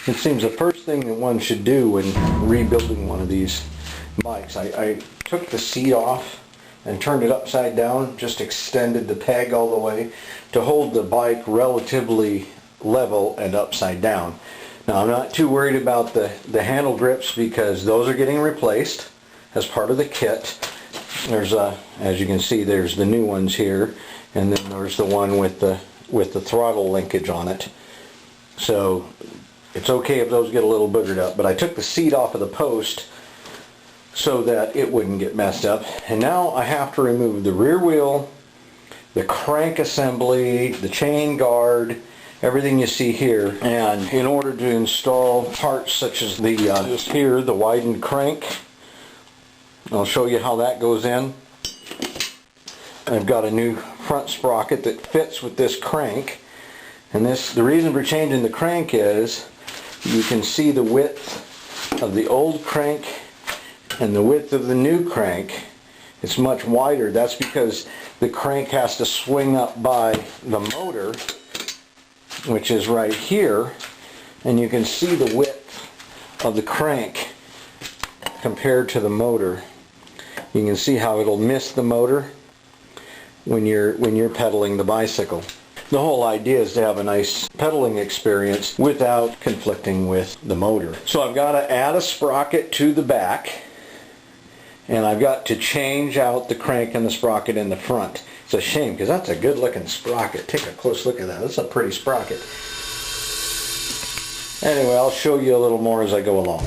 It seems the first thing that one should do when rebuilding one of these bikes, I took the seat off and turned it upside down, just extended the peg all the way to hold the bike relatively level and upside down. Now I'm not too worried about the handle grips because those are getting replaced as part of the kit. There's as you can see, there's the new ones here, and then there's the one with the throttle linkage on it. So it's okay if those get a little boogered up, but I took the seat off of the post so that it wouldn't get messed up. And now I have to remove the rear wheel, the crank assembly, the chain guard, everything you see here. And in order to install parts such as this here, the widened crank, I'll show you how that goes in. I've got a new front sprocket that fits with this crank. And the reason for changing the crank is you can see the width of the old crank and the width of the new crank. It's much wider. That's because the crank has to swing up by the motor, which is right here, and you can see the width of the crank compared to the motor. You can see how it'll miss the motor when you're pedaling the bicycle. The whole idea is to have a nice pedaling experience without conflicting with the motor. So I've got to add a sprocket to the back, and I've got to change out the crank and the sprocket in the front. It's a shame because that's a good looking sprocket. Take a close look at that. That's a pretty sprocket. Anyway, I'll show you a little more as I go along.